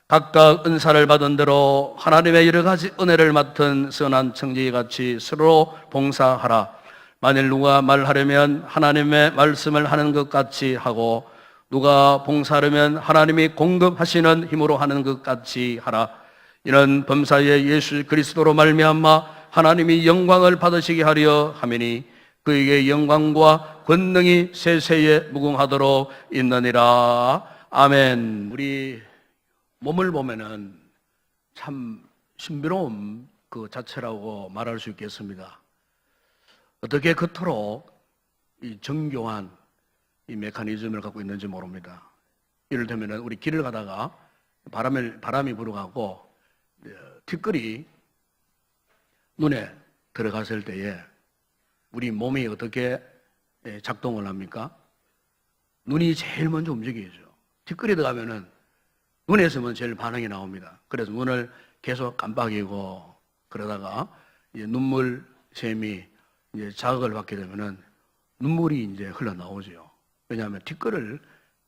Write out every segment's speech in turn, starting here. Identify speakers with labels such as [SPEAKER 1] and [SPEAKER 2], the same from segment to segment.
[SPEAKER 1] 각각 은사를 받은 대로 하나님의 여러 가지 은혜를 맡은 선한 청지기같이 서로 봉사하라. 만일 누가 말하려면 하나님의 말씀을 하는 것 같이 하고 누가 봉사하려면 하나님이 공급하시는 힘으로 하는 것 같이 하라. 이는 범사의 예수 그리스도로 말미암아 하나님이 영광을 받으시게 하려 함이니 그에게 영광과 권능이 세세에 무궁하도록 있느니라. 아멘. 우리 몸을 보면은 참 신비로운 그 자체라고 말할 수 있겠습니다. 어떻게 그토록 이 정교한 이 메커니즘을 갖고 있는지 모릅니다. 이를테면은 우리 길을 가다가 바람이 불어가고 티끌이 눈에 들어갔을 때에 우리 몸이 어떻게 작동을 합니까? 눈이 제일 먼저 움직이죠. 티끌이 들어가면은 눈에서만 제일 반응이 나옵니다. 그래서 눈을 계속 깜빡이고 그러다가 이제 눈물샘이 이제 자극을 받게 되면은 눈물이 이제 흘러나오죠. 왜냐하면 티끌을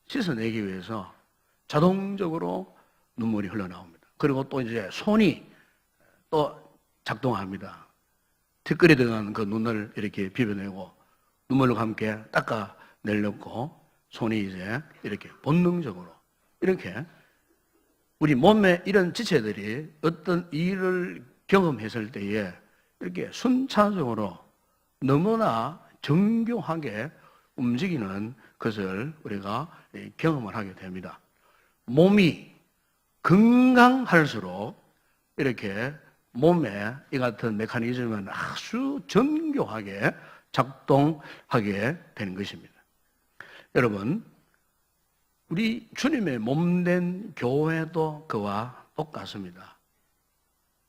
[SPEAKER 1] 씻어내기 위해서 자동적으로 눈물이 흘러나옵니다. 그리고 또 이제 손이 또 작동합니다. 티끌이 들어간 그 눈을 이렇게 비벼내고 눈물과 함께 닦아내려고 손이 이제 이렇게 본능적으로 이렇게 우리 몸에 이런 지체들이 어떤 일을 경험했을 때에 이렇게 순차적으로 너무나 정교하게 움직이는 것을 우리가 경험을 하게 됩니다. 몸이 건강할수록 이렇게 몸에 이 같은 메커니즘은 아주 정교하게 작동하게 되는 것입니다. 여러분, 우리 주님의 몸된 교회도 그와 똑같습니다.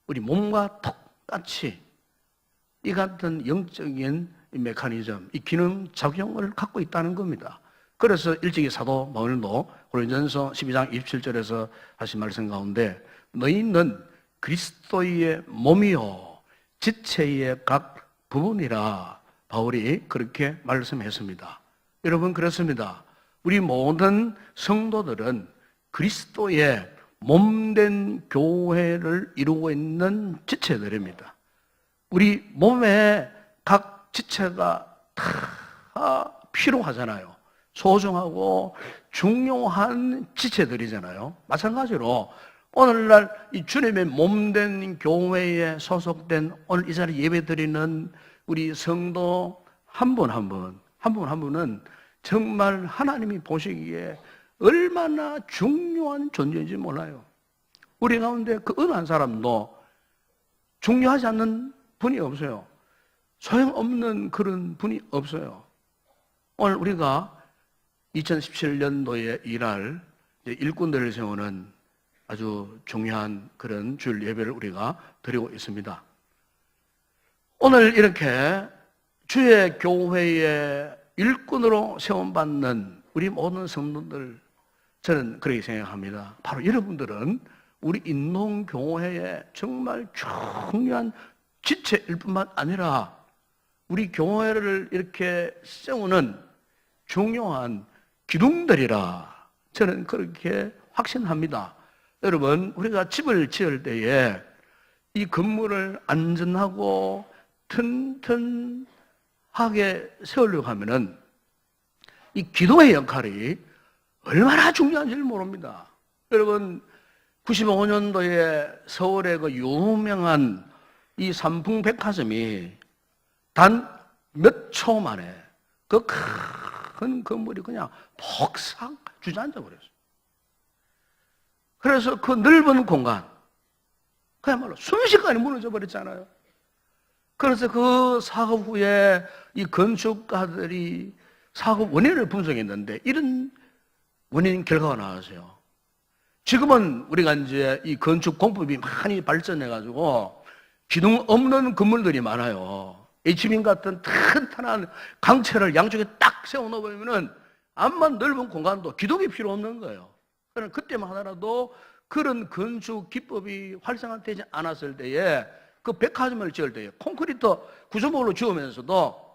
[SPEAKER 1] 우리 몸과 똑같이 이 같은 영적인 메커니즘, 이 기능 작용을 갖고 있다는 겁니다. 그래서 일찍이 사도 바울도 고린도전서 12장 27절에서 하신 말씀 가운데 너희는 그리스도의 몸이요 지체의 각 부분이라 바울이 그렇게 말씀했습니다. 여러분 그렇습니다. 우리 모든 성도들은 그리스도의 몸된 교회를 이루고 있는 지체들입니다. 우리 몸에 각 지체가 다 필요하잖아요. 소중하고 중요한 지체들이잖아요. 마찬가지로 오늘날 이 주님의 몸된 교회에 소속된 오늘 이 자리에 예배드리는 우리 성도 한 분 한 분은 정말 하나님이 보시기에 얼마나 중요한 존재인지 몰라요. 우리 가운데 그 어느 한 사람도 중요하지 않는 분이 없어요. 소용없는 그런 분이 없어요. 오늘 우리가 2017년도에 일할 일꾼들을 세우는 아주 중요한 그런 주일 예배를 우리가 드리고 있습니다. 오늘 이렇게 주의 교회의 일꾼으로 세움받는 우리 모든 성도들, 저는 그렇게 생각합니다. 바로 여러분들은 우리 인동교회의 정말 중요한 지체일 뿐만 아니라 우리 교회를 이렇게 세우는 중요한 기둥들이라 저는 그렇게 확신합니다. 여러분, 우리가 집을 지을 때에 이 건물을 안전하고 튼튼하게 세우려고 하면은 이 기둥의 역할이 얼마나 중요한지를 모릅니다. 여러분, 95년도에 서울의 그 유명한 이 삼풍백화점이 단 몇 초 만에 그 큰 건물이 그냥 폭삭 주저앉아 버렸어요. 그래서 그 넓은 공간, 그야말로 순식간에 무너져 버렸잖아요. 그래서 그 사업 후에 이 건축가들이 사업 원인을 분석했는데 이런 원인 결과가 나왔어요. 지금은 우리가 이제 이 건축 공법이 많이 발전해가지고 기둥 없는 건물들이 많아요. H빔 같은 튼튼한 강체를 양쪽에 딱 세워놓으면은 암만 넓은 공간도 기둥이 필요 없는 거예요. 그럼 그때만 하더라도 그런 건축 기법이 활성화되지 않았을 때에 그 백화점을 지을 때에 콘크리트 구조물로 지으면서도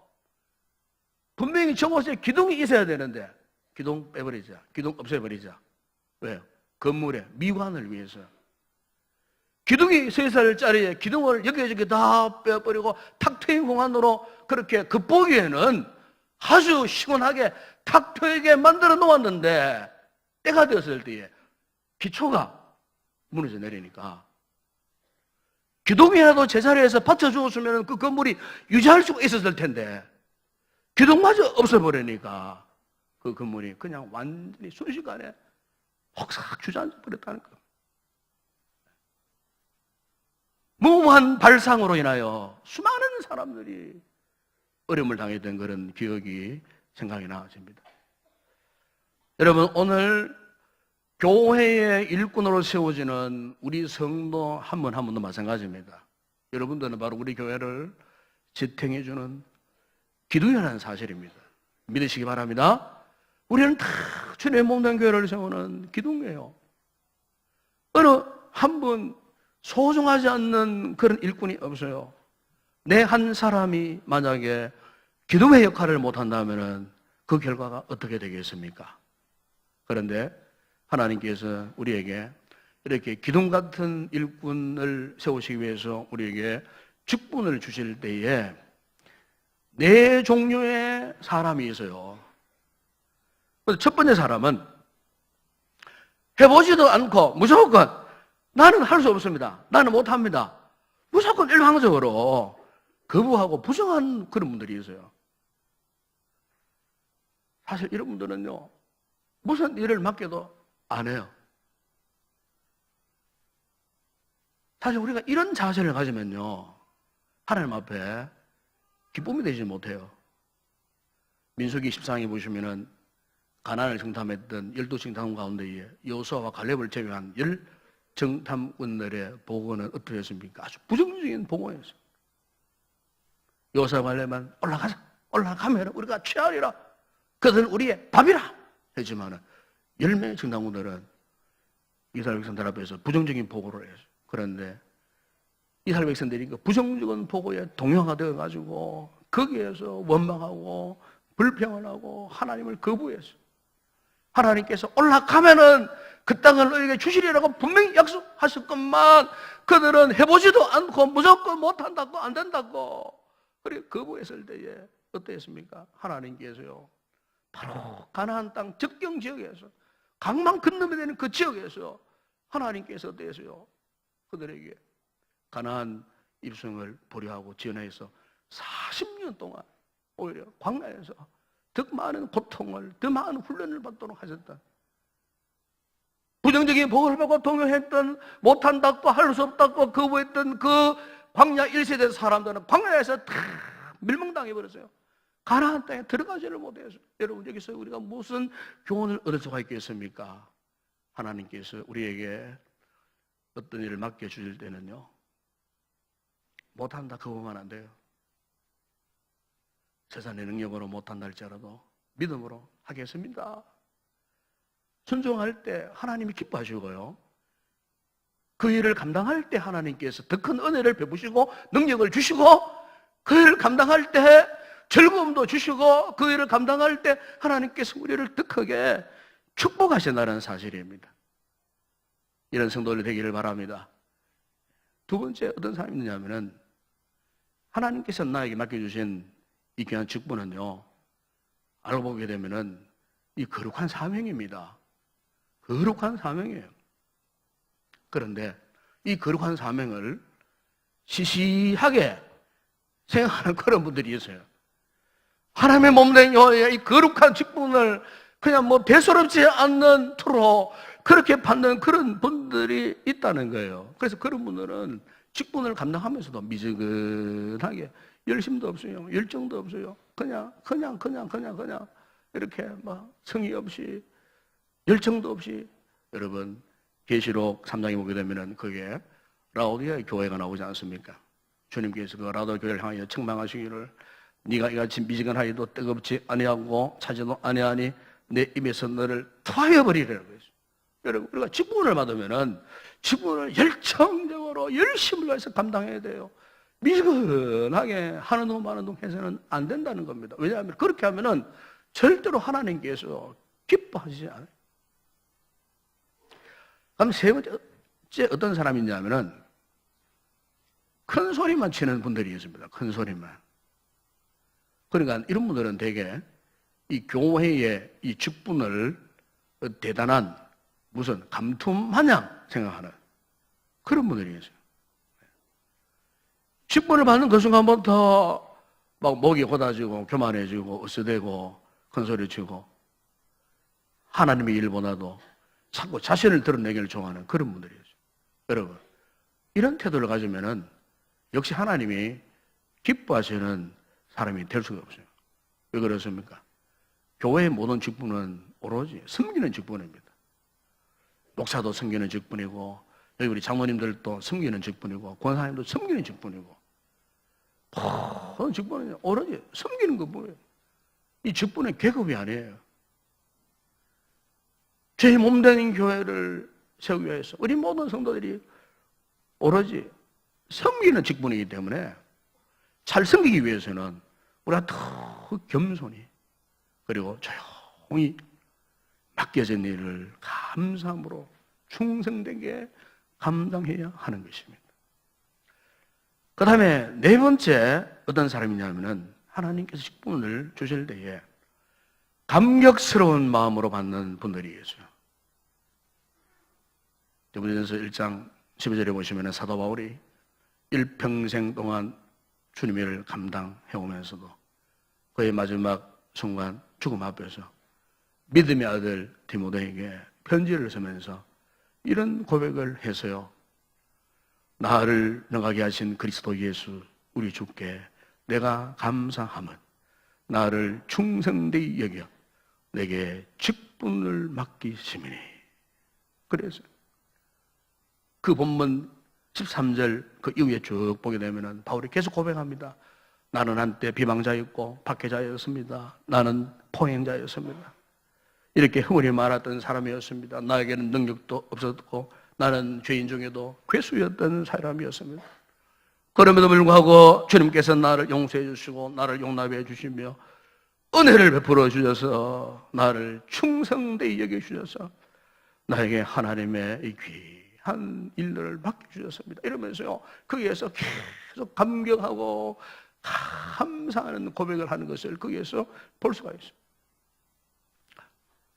[SPEAKER 1] 분명히 저곳에 기둥이 있어야 되는데 기둥 빼버리자, 기둥 없애버리자. 왜요? 건물의 미관을 위해서. 기둥이 3살짜리에 기둥을 여기저기 다 빼버리고 탁 트인 공간으로 그렇게 겉보기에는 아주 시원하게 탁 트이게 만들어 놓았는데 때가 되었을 때에 기초가 무너져 내리니까 기둥이라도 제자리에서 받쳐주었으면 그 건물이 유지할 수가 있었을 텐데 기둥마저 없어버리니까 그 건물이 그냥 완전히 순식간에 혹삭 주저앉아 버렸다는 거예요. 무모한 발상으로 인하여 수많은 사람들이 어려움을 당했던 그런 기억이 생각이 나집니다. 여러분, 오늘 교회의 일꾼으로 세워지는 우리 성도 한 분 한 분도 마찬가지입니다. 여러분들은 바로 우리 교회를 지탱해주는 기둥이라는 사실입니다. 믿으시기 바랍니다. 우리는 다 주님의 몸된 교회를 세우는 기둥이에요. 어느 한 분 소중하지 않는 그런 일꾼이 없어요. 내 한 사람이 만약에 기둥의 역할을 못한다면 그 결과가 어떻게 되겠습니까? 그런데 하나님께서 우리에게 이렇게 기둥 같은 일꾼을 세우시기 위해서 우리에게 직분을 주실 때에 네 종류의 사람이 있어요. 첫 번째 사람은 해보지도 않고 무조건 나는 할 수 없습니다. 나는 못합니다. 무조건 일방적으로 거부하고 부정한 그런 분들이 있어요. 사실 이런 분들은요, 무슨 일을 맡겨도 안 해요. 사실 우리가 이런 자세를 가지면요, 하나님 앞에 기쁨이 되지 못해요. 민수기 14장에 보시면은 가나안을 정탐했던 12정탐 가운데에 여호수아와 갈렙을 제외한 10정탐꾼들의 보고는 어떠했습니까? 아주 부정적인 보고였어요. 여호수아와 갈렙만 올라가자. 올라가면 우리가 취하리라. 그들은 우리의 밥이라. 했지만은 10명의 정탐꾼들은 이스라엘 백성들 앞에서 부정적인 보고를 했어요. 그런데 이스라엘 백성들이 그 부정적인 보고에 동요가 되어가지고 거기에서 원망하고 불평을 하고 하나님을 거부했어요. 하나님께서 올라가면은 그 땅을 너에게 주시리라고 분명히 약속하셨건만 그들은 해보지도 않고 무조건 못한다고 안 된다고 그래 거부했을 때에 어땠습니까? 하나님께서요 바로 가나안 땅 적경 지역에서 강만 건너면 되는 그 지역에서 하나님께서 어땠어요? 그들에게 가나안 입성을 보류하고 지원해서 40년 동안 오히려 광야에서 더 많은 고통을, 더 많은 훈련을 받도록 하셨다. 부정적인 복을 받고 동요했던, 못한다고 할 수 없다고 거부했던 그 광야 1세대 사람들은 광야에서 다 멸망당해버렸어요. 가나안 땅에 들어가지를 못해서. 여러분, 여기서 우리가 무슨 교훈을 얻을 수가 있겠습니까? 하나님께서 우리에게 어떤 일을 맡겨주실 때는요, 못한다, 그거만 안 돼요. 세상의 능력으로 못한다 할지라도 믿음으로 하겠습니다. 순종할 때 하나님이 기뻐하시고요. 그 일을 감당할 때 하나님께서 더 큰 은혜를 베푸시고 능력을 주시고 그 일을 감당할 때 즐거움도 주시고 그 일을 감당할 때 하나님께서 우리를 더 크게 축복하신다는 사실입니다. 이런 성도들 되기를 바랍니다. 두 번째 어떤 사람이 있느냐면은 하나님께서 나에게 맡겨주신 이 귀한 직분은요, 알고 보게 되면은 이 거룩한 사명입니다. 거룩한 사명이에요. 그런데 이 거룩한 사명을 시시하게 생각하는 그런 분들이 있어요. 하나님의 몸된 교회의 이 거룩한 직분을 그냥 뭐 대수롭지 않는 투로 그렇게 받는 그런 분들이 있다는 거예요. 그래서 그런 분들은 직분을 감당하면서도 미지근하게 열심도 없어요. 열정도 없어요. 그냥 이렇게 막 성의 없이 열정도 없이. 여러분, 계시록 3장에 보게 되면은 그게 라오디아의 교회가 나오지 않습니까? 주님께서 그 라오디아 교회를 향하여 책망하시기를 네가 이같이 미지근하여도 뜨겁지 아니하고 차지도 아니하니 내 입에서 너를 토하여 버리라고 했어요. 여러분, 우리가 직분을 받으면은 직분을 열정적으로 열심을 다해서 감당해야 돼요. 미지근하게 하는 동 마는 동 해서는 안 된다는 겁니다. 왜냐하면 그렇게 하면은 절대로 하나님께서 기뻐하시지 않아요. 그럼 세 번째 어떤 사람이냐면은 큰 소리만 치는 분들이 있습니다. 큰 소리만. 그러니까 이런 분들은 대개 이 교회의 이 직분을 대단한 무슨 감투 마냥 생각하는 그런 분들이 있어요. 직분을 받는 그 순간부터 막 목이 곧아지고 교만해지고 으스대고 큰 소리 치고 하나님의 일보다도 자꾸 자신을 드러내기를 좋아하는 그런 분들이죠. 여러분, 이런 태도를 가지면은 역시 하나님이 기뻐하시는 사람이 될 수가 없어요. 왜 그렇습니까? 교회의 모든 직분은 오로지 섬기는 직분입니다. 목사도 섬기는 직분이고, 여기 우리 장로님들도 섬기는 직분이고, 권사님도 섬기는 직분이고, 모든 직분은 오로지 섬기는 것뿐이에요. 이 직분은 계급이 아니에요. 제 몸된 교회를 세우기 위해서 우리 모든 성도들이 오로지 섬기는 직분이기 때문에 잘 섬기기 위해서는 우리가 더 겸손히 그리고 조용히 맡겨진 일을 감사함으로 충성되게 감당해야 하는 것입니다. 그 다음에 네 번째 어떤 사람이냐면은 하나님께서 직분을 주실 때에 감격스러운 마음으로 받는 분들이 계세요. 디모데전서 1장 12절에 보시면 사도 바울이 일평생 동안 주님의 일을 감당해 오면서도 그의 마지막 순간 죽음 앞에서 믿음의 아들 디모데에게 편지를 쓰면서 이런 고백을 해서요. 나를 능하게 하신 그리스도 예수 우리 주께 내가 감사함은 나를 충성되이 여겨 내게 직분을 맡기심이니. 그래서 그 본문 13절 그 이후에 쭉 보게 되면 바울이 계속 고백합니다. 나는 한때 비방자였고 박해자였습니다. 나는 포행자였습니다. 이렇게 흥얼이 많았던 사람이었습니다. 나에게는 능력도 없었고 나는 죄인 중에도 괴수였던 사람이었습니다. 그럼에도 불구하고 주님께서 나를 용서해 주시고 나를 용납해 주시며 은혜를 베풀어 주셔서 나를 충성되이 여겨 주셔서 나에게 하나님의 이 귀한 일들을 맡겨주셨습니다. 이러면서요 거기에서 계속 감격하고 감사하는 고백을 하는 것을 거기에서 볼 수가 있어요.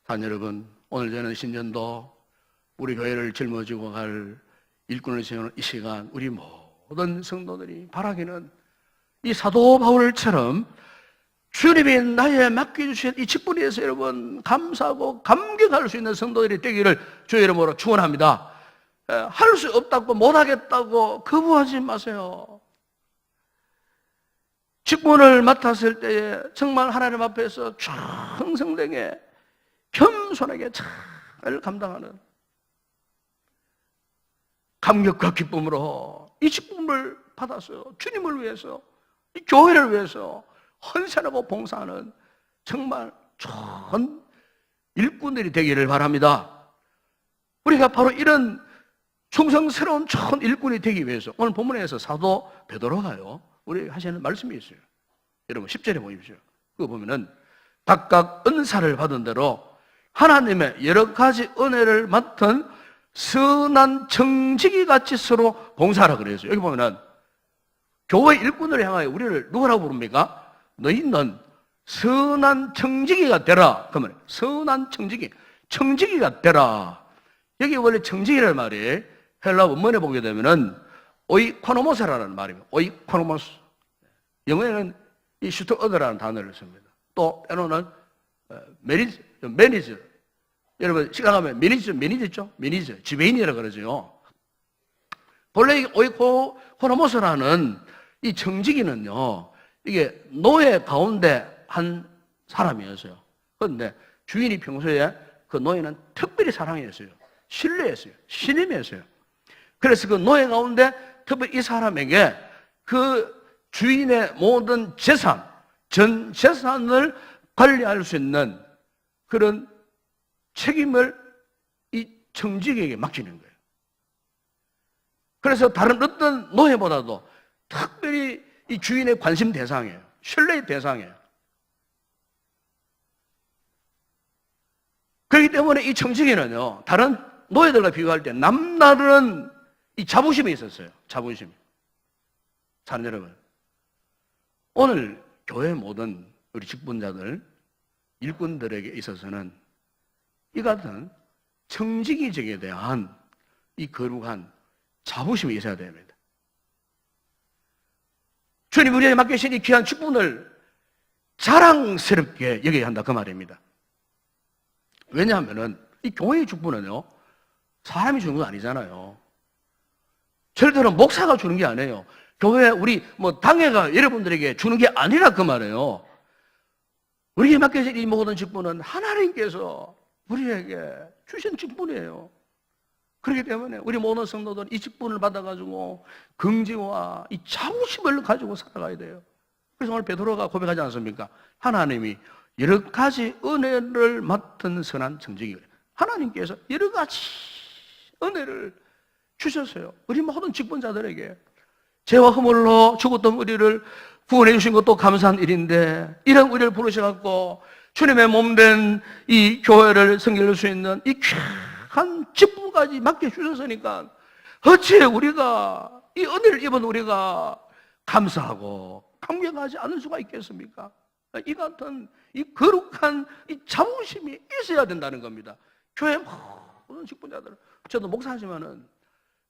[SPEAKER 1] 단 여러분, 오늘 저는 신년도 우리 교회를 짊어지고 갈 일꾼을 세우는 이 시간 우리 모든 성도들이 바라기는 이 사도 바울처럼 주님이 나에 맡겨주신 이 직분에 대해서 여러분 감사하고 감격할 수 있는 성도들이 되기를 주의 이름으로 축원합니다. 할 수 없다고 못하겠다고 거부하지 마세요. 직분을 맡았을 때에 정말 하나님 앞에서 충성되게 겸손하게 잘 감당하는 감격과 기쁨으로 이 직분을 받았어요. 주님을 위해서, 이 교회를 위해서 헌신하고 봉사하는 정말 좋은 일꾼들이 되기를 바랍니다. 우리가 바로 이런 충성스러운 좋은 일꾼이 되기 위해서 오늘 본문에서 사도 베드로가요 우리 하시는 말씀이 있어요. 여러분 10절에 보십시오. 그거 보면은 각각 은사를 받은 대로 하나님의 여러 가지 은혜를 맡은 선한 청지기 같이 서로 봉사하라 그랬어요. 여기 보면은 교회 일꾼을 향하여 우리를 누구라고 부릅니까? 너희는 선한 청지기가 되라. 그러면 선한 청지기, 청지기가 되라. 여기 원래 청지기라는 말이 헬라 원문에 보게 되면은 오이코노모스라는 말입니다. 오이코노모스. 영어에는 이 슈터어드라는 단어를 씁니다. 또 때로는 매니저. 여러분 시간 가면 매니저 지배인이라고 그러죠. 본래 오이코노모스라는 이 청지기는요 이게 노예 가운데 한 사람이었어요. 그런데 주인이 평소에 그 노예는 특별히 사랑했어요. 신뢰했어요. 신임했어요. 그래서 그 노예 가운데 특별히 이 사람에게 그 주인의 모든 재산, 전 재산을 관리할 수 있는 그런 책임을 이 청지기에게 맡기는 거예요. 그래서 다른 어떤 노예보다도 특별히 이 주인의 관심 대상이에요. 신뢰의 대상이에요. 그렇기 때문에 이 청지기는요, 다른 노예들과 비교할 때 남날은 이 자부심이 있었어요. 자부심. 자, 여러분, 오늘 교회 모든 우리 직분자들, 일꾼들에게 있어서는 이 같은 청지기직에 대한 이 거룩한 자부심이 있어야 됩니다. 주님 우리에게 맡기신 이 귀한 직분을 자랑스럽게 여겨야 한다 그 말입니다. 왜냐하면 이 교회의 직분은요, 사람이 주는 건 아니잖아요. 절대로 목사가 주는 게 아니에요. 교회 우리 당회가 여러분들에게 주는 게 아니라 그 말이에요. 우리에게 맡겨진 이 모든 직분은 하나님께서 우리에게 주신 직분이에요. 그렇기 때문에 우리 모든 성도들 이 직분을 받아가지고 긍지와 이 자부심을 가지고 살아가야 돼요. 그래서 오늘 베드로가 고백하지 않습니까? 하나님이 여러 가지 은혜를 맡은 선한 청지기. 하나님께서 여러 가지 은혜를 주셨어요. 우리 모든 직분자들에게. 죄와 허물로 죽었던 우리를 구원해 주신 것도 감사한 일인데, 이런 우리를 부르셔갖고 주님의 몸된 이 교회를 섬길 수 있는 이 귀한 직분까지 맡겨주셨으니까 어찌 우리가 이 은혜를 입은 우리가 감사하고 감격하지 않을 수가 있겠습니까? 이 같은 이 거룩한 이 자부심이 있어야 된다는 겁니다. 교회 모든 직분자들, 저도 목사지만은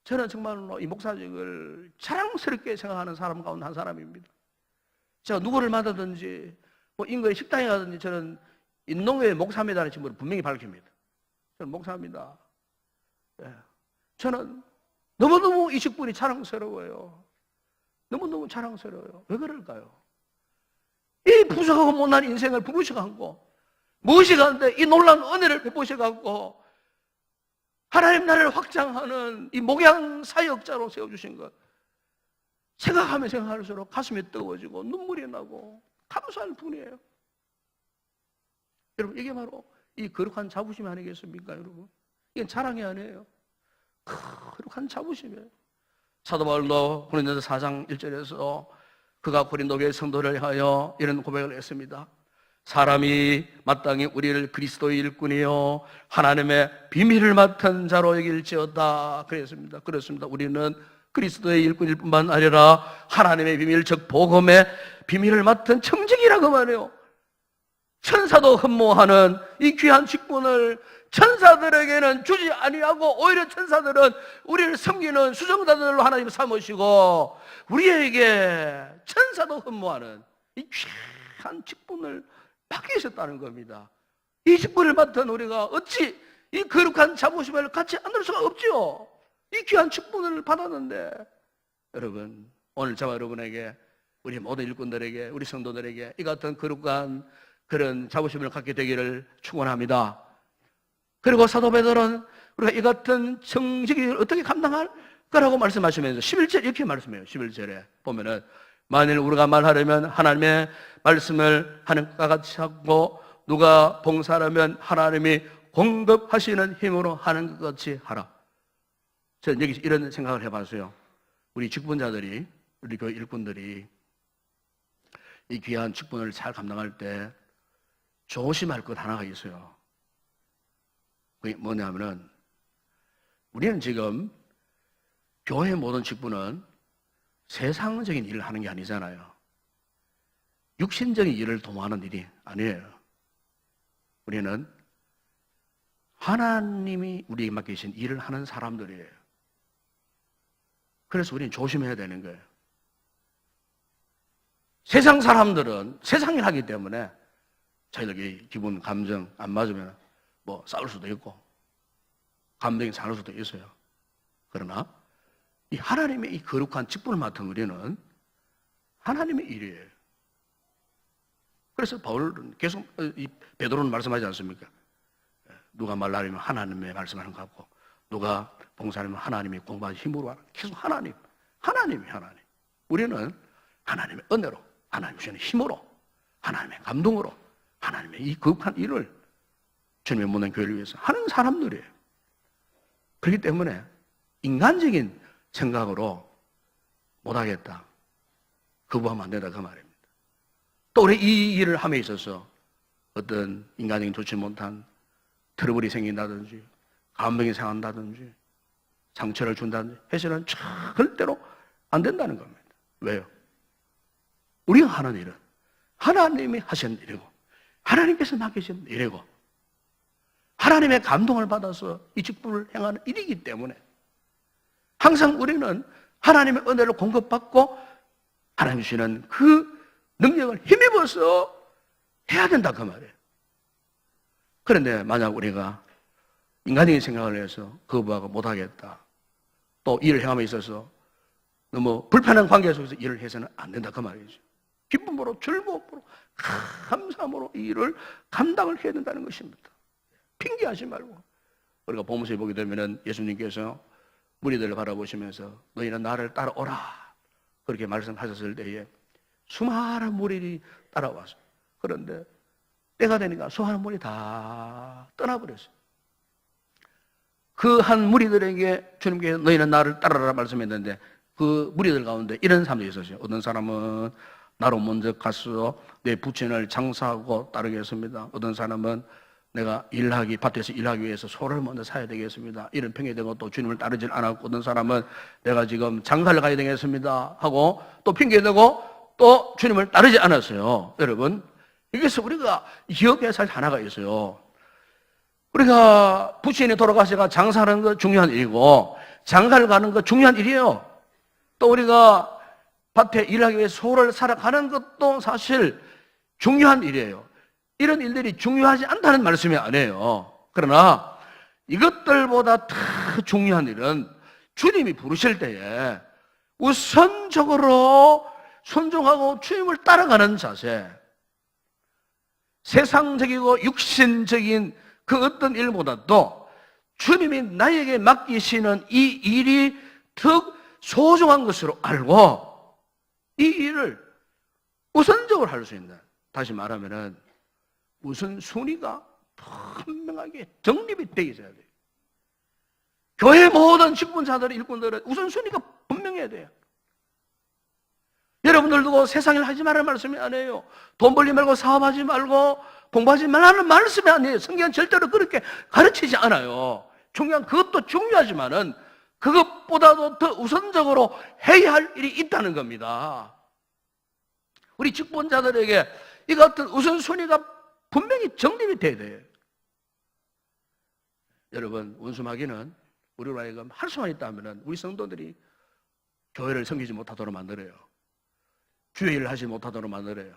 [SPEAKER 1] 저는 정말로 이 목사직을 자랑스럽게 생각하는 사람 가운데 한 사람입니다. 제가 누구를 만나든지 인거의 식당에 가든지 저는 인농회 목사입니다라는 친구를 분명히 밝힙니다. 저는 목사입니다. 예. 저는 너무너무 이 직분이 자랑스러워요. 너무너무 자랑스러워요. 왜 그럴까요? 이 부족하고 못난 인생을 부르셔갖고 무엇이 가는데 이 놀라운 은혜를 베푸셔갖고 하나님 나라를 확장하는 이 목양 사역자로 세워주신 것, 생각하면 생각할수록 가슴이 뜨거워지고 눈물이 나고 감사할 뿐이에요. 여러분, 이게 바로 이 거룩한 자부심 아니겠습니까, 여러분? 이건 자랑이 아니에요. 거룩한 자부심이에요. 사도 바울도 고린도서 4장 1절에서 그가 고린도 교회 성도를 향하여 이런 고백을 했습니다. 사람이 마땅히 우리를 그리스도의 일꾼이요 하나님의 비밀을 맡은 자로 여길지어다 그랬습니다. 그렇습니다. 우리는 그리스도의 일꾼일 뿐만 아니라 하나님의 비밀, 즉 복음의 비밀을 맡은 청직이라고 말해요. 천사도 흠모하는 이 귀한 직분을 천사들에게는 주지 아니하고 오히려 천사들은 우리를 섬기는 수정자들로 하나님 삼으시고 우리에게 천사도 흠모하는 이 귀한 직분을 받기셨다는 겁니다. 이 직분을 맡은 우리가 어찌 이 거룩한 자부심을 갖지 않을 수가 없죠. 이 귀한 직분을 받았는데, 여러분, 오늘 저와 여러분에게, 우리 모든 일꾼들에게, 우리 성도들에게 이 같은 거룩한 그런 자부심을 갖게 되기를 축원합니다. 그리고 사도 베드로는 우리가 이 같은 청직을 어떻게 감당할 거라고 말씀하시면서 11절 이렇게 말씀해요. 11절에 보면은 만일 우리가 말하려면 하나님의 말씀을 하는 것과 같이 하고 누가 봉사하려면 하나님이 공급하시는 힘으로 하는 것 같이 하라. 저는 여기서 이런 생각을 해봤어요. 우리 직분자들이, 우리 교회 일꾼들이 이 귀한 직분을 잘 감당할 때 조심할 것 하나가 있어요. 그게 뭐냐면은 우리는 지금 교회의 모든 직분은 세상적인 일을 하는 게 아니잖아요. 육신적인 일을 도모하는 일이 아니에요. 우리는 하나님이 우리에게 맡기신 일을 하는 사람들이에요. 그래서 우리는 조심해야 되는 거예요. 세상 사람들은 세상 일 하기 때문에 자기들끼리 기분, 감정 안 맞으면 싸울 수도 있고 감정이 상할 수도 있어요. 그러나 이 하나님의 이 거룩한 직분을 맡은 우리는 하나님의 일이에요. 그래서 바울은 계속 이 베드로는 말씀하지 않습니까? 누가 말하려면 하나님의 말씀하는 것 같고 누가 봉사하면 하나님이 공부하는 힘으로 하는, 계속 하나님. 우리는 하나님의 은혜로, 하나님 주시는 힘으로, 하나님의 감동으로, 하나님의 이 거룩한 일을 주님의 모든 교회를 위해서 하는 사람들이에요. 그렇기 때문에 인간적인 생각으로 못하겠다, 거부하면 안 된다 그 말입니다. 또 우리 이 일을 함에 있어서 어떤 인간적인 좋지 못한 트러블이 생긴다든지 간병이 상한다든지 상처를 준다든지 해서는 절대로 안 된다는 겁니다. 왜요? 우리가 하는 일은 하나님이 하신 일이고 하나님께서 맡기신 일이고 하나님의 감동을 받아서 이 직분을 행하는 일이기 때문에 항상 우리는 하나님의 은혜를 공급받고 하나님 주시는 그 능력을 힘입어서 해야 된다 그 말이에요. 그런데 만약 우리가 인간적인 생각을 해서 거부하고 못하겠다, 또 일을 행함에 있어서 너무 불편한 관계 속에서 일을 해서는 안 된다 그 말이죠. 기쁨으로 즐거움으로 감사함으로 이 일을 감당을 해야 된다는 것입니다. 핑계하지 말고. 우리가 보면서 보게 되면은 예수님께서 무리들을 바라보시면서 너희는 나를 따라오라 그렇게 말씀하셨을 때에 수많은 무리들이 따라와서, 그런데 때가 되니까 수많은 무리 다 떠나버렸어요. 그 한 무리들에게 주님께서 너희는 나를 따라라 말씀했는데 그 무리들 가운데 이런 사람들이 있었어요. 어떤 사람은 나로 먼저 가서 내 부친을 장사하고 따르겠습니다. 어떤 사람은 내가 밭에서 일하기 위해서 소를 먼저 사야 되겠습니다. 이런 핑계대고 또 주님을 따르질 않았고, 어떤 사람은 내가 지금 장가를 가야 되겠습니다 하고 또 핑계대고 또 주님을 따르지 않았어요. 여러분, 여기서 우리가 기억해야 할 하나가 있어요. 우리가 부친이 돌아가시가 장사하는 거 중요한 일이고 장가를 가는 거 중요한 일이에요. 또 우리가 밭에 일하기 위해 소를 사러 가는 것도 사실 중요한 일이에요. 이런 일들이 중요하지 않다는 말씀이 아니에요. 그러나 이것들보다 더 중요한 일은 주님이 부르실 때에 우선적으로 순종하고 주님을 따라가는 자세, 세상적이고 육신적인 그 어떤 일보다도 주님이 나에게 맡기시는 이 일이 더 소중한 것으로 알고 이 일을 우선적으로 할 수 있는, 다시 말하면은 우선순위가 분명하게 정립이 되어 있어야 돼요. 교회 모든 직분자들, 일꾼들은 우선순위가 분명해야 돼요. 여러분들도 세상 일 하지 말라는 말씀이 아니에요. 돈 벌지 말고 사업하지 말고 공부하지 말라는 말씀이 아니에요. 성경은 절대로 그렇게 가르치지 않아요. 중요한 그것도 중요하지만은 그것보다도 더 우선적으로 해야 할 일이 있다는 겁니다. 우리 직분자들에게 이 같은 우선순위가 분명히 정립이 돼야 돼요. 여러분, 원수마귀는 우리로 하여금 할 수만 있다면 우리 성도들이 교회를 섬기지 못하도록 만들어요. 주의 일을 하지 못하도록 만들어요.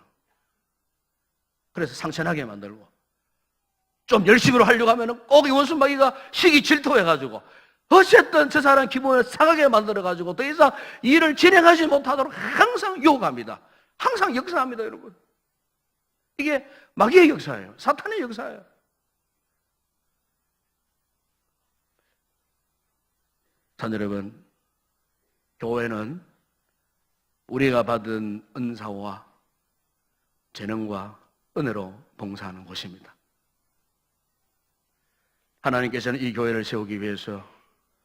[SPEAKER 1] 그래서 상처나게 만들고, 좀 열심히 하려고 하면 꼭 이 원수마귀가 시기 질투해가지고 어쨌든 저 사람 기분을 상하게 만들어가지고 더 이상 일을 진행하지 못하도록 항상 요구합니다. 항상 역사합니다, 여러분. 이게 마귀의 역사예요. 사탄의 역사예요. 자, 여러분, 교회는 우리가 받은 은사와 재능과 은혜로 봉사하는 곳입니다. 하나님께서는 이 교회를 세우기 위해서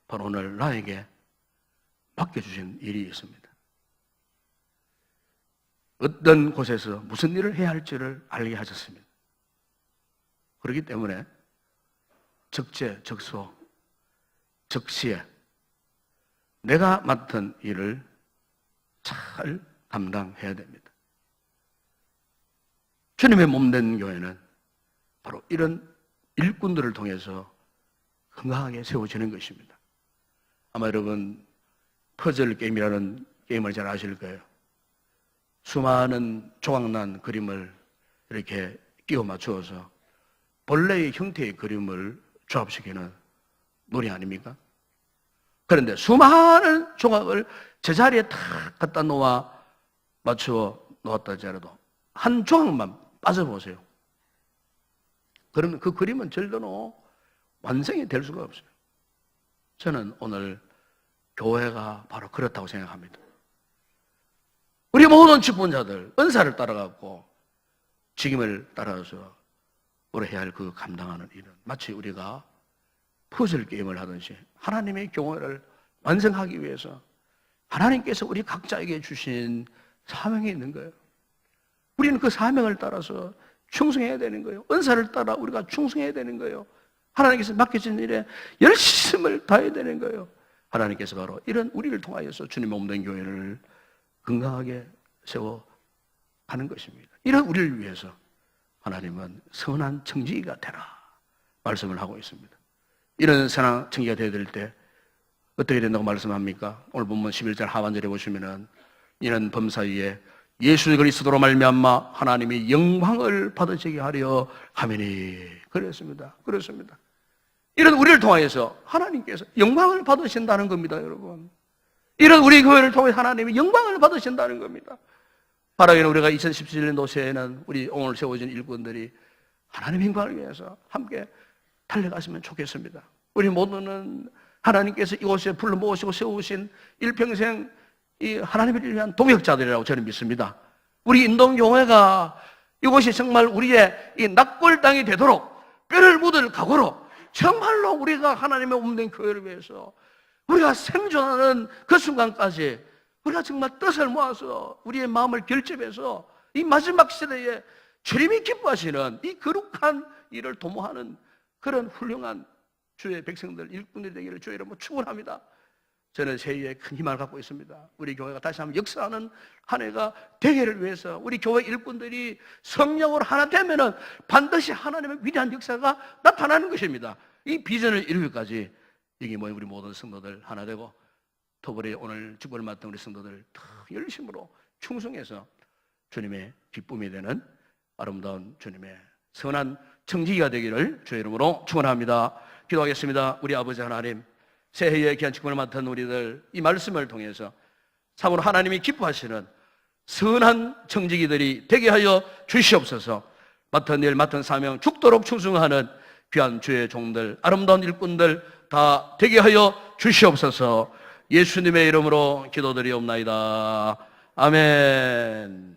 [SPEAKER 1] 바로 오늘 나에게 맡겨주신 일이 있습니다. 어떤 곳에서 무슨 일을 해야 할지를 알게 하셨습니다. 그렇기 때문에 적재적소, 적시에 내가 맡은 일을 잘 감당해야 됩니다. 주님의 몸된 교회는 바로 이런 일꾼들을 통해서 건강하게 세워지는 것입니다. 아마 여러분 퍼즐 게임이라는 게임을 잘 아실 거예요. 수많은 조각난 그림을 이렇게 끼워 맞추어서 본래의 형태의 그림을 조합시키는 놀이 아닙니까? 그런데 수많은 조각을 제자리에 탁 갖다 놓아 맞추어 놓았다 하더라도 한 조각만 빠져보세요. 그러면 그 그림은 절대로 완성이 될 수가 없어요. 저는 오늘 교회가 바로 그렇다고 생각합니다. 우리 모든 직분자들 은사를 따라가고 직임을 따라서 우리 해야 할 그 감당하는 일은 마치 우리가 퍼즐 게임을 하듯이 하나님의 교회를 완성하기 위해서 하나님께서 우리 각자에게 주신 사명이 있는 거예요. 우리는 그 사명을 따라서 충성해야 되는 거예요. 은사를 따라 우리가 충성해야 되는 거예요. 하나님께서 맡겨진 일에 열심을 다해야 되는 거예요. 하나님께서 바로 이런 우리를 통하여서 주님 몸된 교회를 건강하게 세워가는 것입니다. 이런 우리를 위해서 하나님은 선한 청지기가 되라 말씀을 하고 있습니다. 이런 선한 청지기가 되어야 될 때 어떻게 된다고 말씀합니까? 오늘 본문 11절 하반절에 보시면은 이는 범사위에 예수 그리스도로 말미암아 하나님이 영광을 받으시게 하려 하매니 그렇습니다. 그렇습니다. 이런 우리를 통하여서 하나님께서 영광을 받으신다는 겁니다, 여러분. 이런 우리 교회를 통해 하나님이 영광을 받으신다는 겁니다. 바라기는 우리가 2017년도 새해에는 우리 오늘 세워진 일꾼들이 하나님 영광을 위해서 함께 달려갔으면 좋겠습니다. 우리 모두는 하나님께서 이곳에 불러 모으시고 세우신 일평생 이 하나님을 위한 동역자들이라고 저는 믿습니다. 우리 인동교회가 이곳이 정말 우리의 이 낙골 땅이 되도록 뼈를 묻을 각오로 정말로 우리가 하나님의 몸된 교회를 위해서 우리가 생존하는 그 순간까지 우리가 정말 뜻을 모아서 우리의 마음을 결집해서 이 마지막 시대에 주님이 기뻐하시는 이 거룩한 일을 도모하는 그런 훌륭한 주의 백성들, 일꾼들이 되기를 주의 이름으로 축원합니다. 저는 새해에 큰 희망을 갖고 있습니다. 우리 교회가 다시 한번 역사하는 한 해가 되기를 위해서 우리 교회 일꾼들이 성령으로 하나 되면은 반드시 하나님의 위대한 역사가 나타나는 것입니다. 이 비전을 이루기까지 여기 모인 우리 모든 성도들 하나 되고 토벌에 오늘 직분을 맡은 우리 성도들 더 열심으로 충성해서 주님의 기쁨이 되는 아름다운 주님의 선한 청지기가 되기를 주의 이름으로 축원합니다. 기도하겠습니다. 우리 아버지 하나님, 새해의 귀한 직분을 맡은 우리들 이 말씀을 통해서 참으로 하나님이 기뻐하시는 선한 청지기들이 되게 하여 주시옵소서. 맡은 일 맡은 사명 죽도록 충성하는 귀한 주의 종들, 아름다운 일꾼들 다 되게 하여 주시옵소서. 예수님의 이름으로 기도드리옵나이다. 아멘.